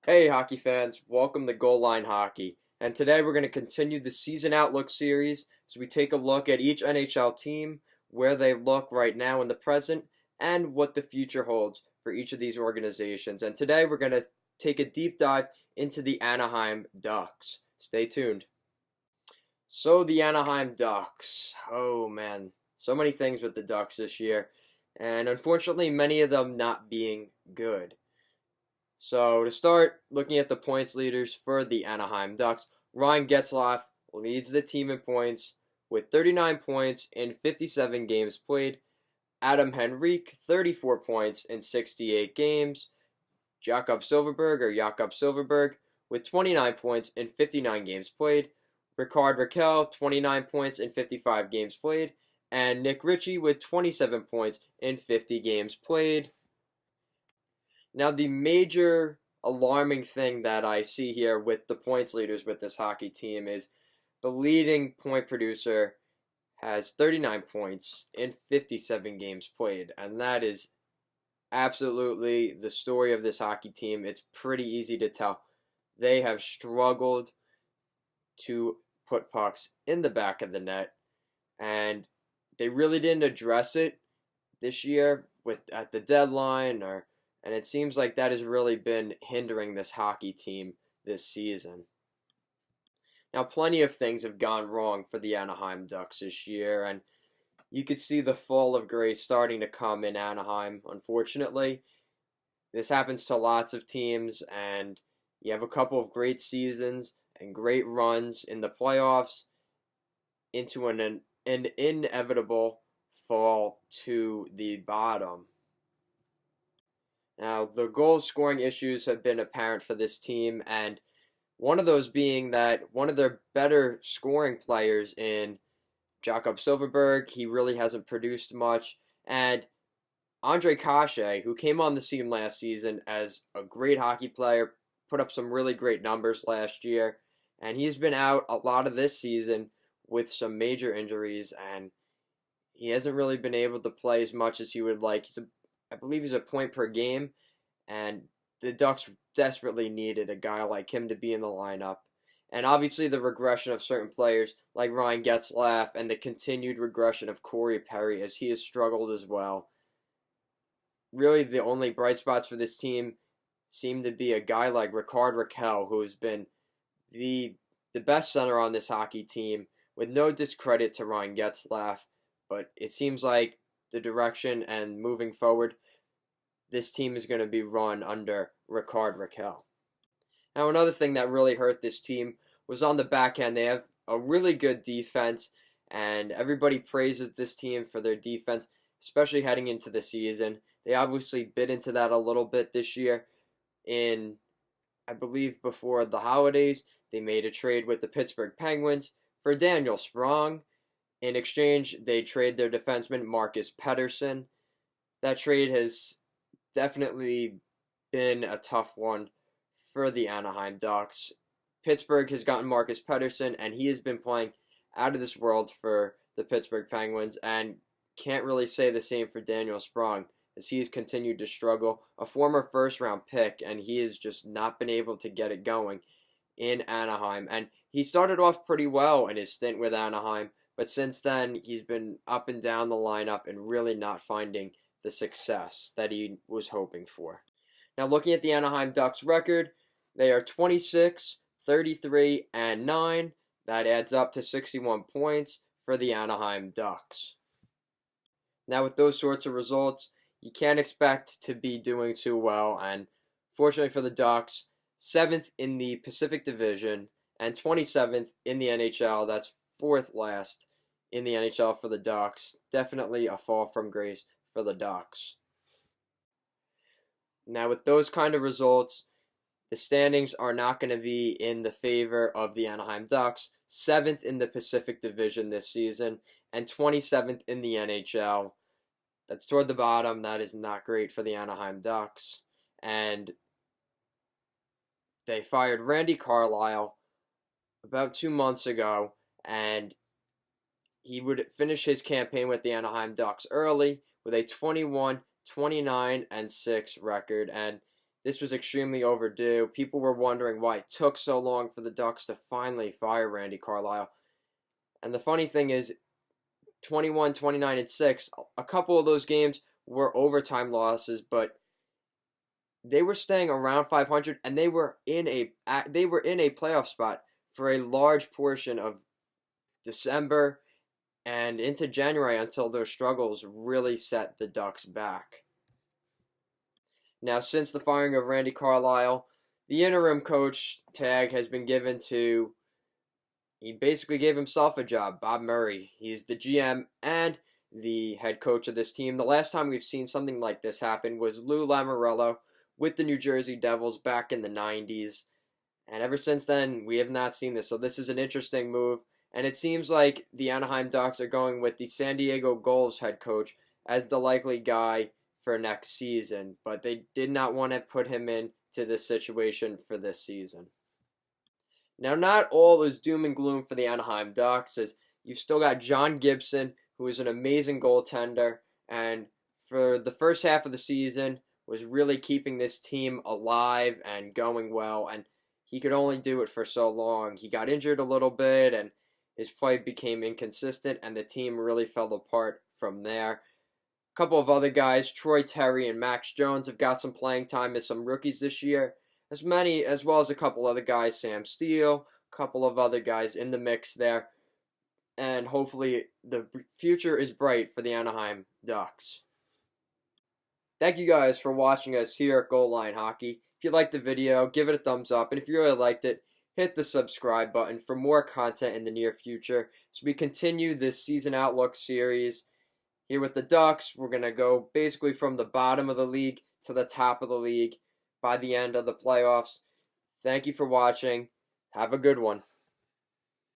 Hey, hockey fans, welcome to Goal Line Hockey. And today we're going to continue the Season Outlook series as we take a look at each NHL team, where they look right now in the present, and what the future holds for each of these organizations. And today we're going to take a deep dive into the Anaheim Ducks. Stay tuned. So, the Anaheim Ducks. Oh man, so many things with the Ducks this year, and unfortunately, many of them not being good. So to start, looking at the points leaders for the Anaheim Ducks, Ryan Getzlaf leads the team in points with 39 points in 57 games played. Adam Henrique, 34 points in 68 games. Jakob Silfverberg with 29 points in 59 games played. Rickard Rakell, 29 points in 55 games played. And Nick Ritchie with 27 points in 50 games played. Now, the major alarming thing that I see here with the points leaders with this hockey team is the leading point producer has 39 points in 57 games played, and that is absolutely the story of this hockey team. It's pretty easy to tell. They have struggled to put pucks in the back of the net, and they really didn't address it this year at the deadline and it seems like that has really been hindering this hockey team this season. Now, plenty of things have gone wrong for the Anaheim Ducks this year, and you could see the fall of grace starting to come in Anaheim, unfortunately. This happens to lots of teams, and you have a couple of great seasons and great runs in the playoffs into an inevitable fall to the bottom. Now, the goal scoring issues have been apparent for this team, and one of those being that one of their better scoring players in Jakob Silfverberg, he really hasn't produced much, and Andre Kashe, who came on the scene last season as a great hockey player, put up some really great numbers last year, and he's been out a lot of this season with some major injuries, and he hasn't really been able to play as much as he would like. I believe he's a point per game, and the Ducks desperately needed a guy like him to be in the lineup. And obviously the regression of certain players like Ryan Getzlaf and the continued regression of Corey Perry as he has struggled as well. Really the only bright spots for this team seem to be a guy like Rickard Rakell, who has been the best center on this hockey team, with no discredit to Ryan Getzlaf, but it seems like the direction and moving forward, this team is going to be run under Rickard Rakell. Now, another thing that really hurt this team was on the back end. They have a really good defense, and everybody praises this team for their defense, especially heading into the season. They obviously bit into that a little bit this year. I believe before the holidays, they made a trade with the Pittsburgh Penguins for Daniel Sprong. In exchange, they trade their defenseman Marcus Pettersson. That trade has definitely been a tough one for the Anaheim Ducks. Pittsburgh has gotten Marcus Pettersson, and he has been playing out of this world for the Pittsburgh Penguins, and can't really say the same for Daniel Sprong, as he has continued to struggle. A former first-round pick, and he has just not been able to get it going in Anaheim. And he started off pretty well in his stint with Anaheim, but since then, he's been up and down the lineup and really not finding the success that he was hoping for. Now, looking at the Anaheim Ducks record, they are 26, 33, and 9. That adds up to 61 points for the Anaheim Ducks. Now, with those sorts of results, you can't expect to be doing too well, and fortunately for the Ducks, 7th in the Pacific Division and 27th in the NHL. That's 4th last in the NHL for the Ducks. Definitely a fall from grace for the Ducks. Now, with those kind of results, the standings are not going to be in the favor of the Anaheim Ducks. 7th in the Pacific Division this season and 27th in the NHL. That's toward the bottom. That is not great for the Anaheim Ducks. And they fired Randy Carlyle about 2 months ago, and he would finish his campaign with the Anaheim Ducks early with a 21, 29, and 6 record. And this was extremely overdue. People were wondering why it took so long for the Ducks to finally fire Randy Carlyle. And the funny thing is, 21, 29, and 6, a couple of those games were overtime losses, but they were staying around 500, and they were in a playoff spot for a large portion of December and into January until those struggles really set the Ducks back. Now, since the firing of Randy Carlyle, the interim coach tag has been given to, he basically gave himself a job, Bob Murray. He's the GM and the head coach of this team. The last time we've seen something like this happen was Lou Lamoriello with the New Jersey Devils back in the 90s. And ever since then, we have not seen this. So this is an interesting move. And it seems like the Anaheim Ducks are going with the San Diego Gulls head coach as the likely guy for next season. But they did not want to put him into this situation for this season. Now, not all is doom and gloom for the Anaheim Ducks, as you've still got John Gibson, who is an amazing goaltender, and for the first half of the season was really keeping this team alive and going well, and he could only do it for so long. He got injured a little bit, and his play became inconsistent, and the team really fell apart from there. A couple of other guys, Troy Terry and Max Jones, have got some playing time as some rookies this year, as well as a couple other guys, Sam Steele, a couple of other guys in the mix there, and hopefully the future is bright for the Anaheim Ducks. Thank you guys for watching us here at Goal Line Hockey. If you liked the video, give it a thumbs up, and if you really liked it, hit the subscribe button for more content in the near future. So we continue this season outlook series here with the Ducks. We're going to go basically from the bottom of the league to the top of the league by the end of the playoffs. Thank you for watching. Have a good one.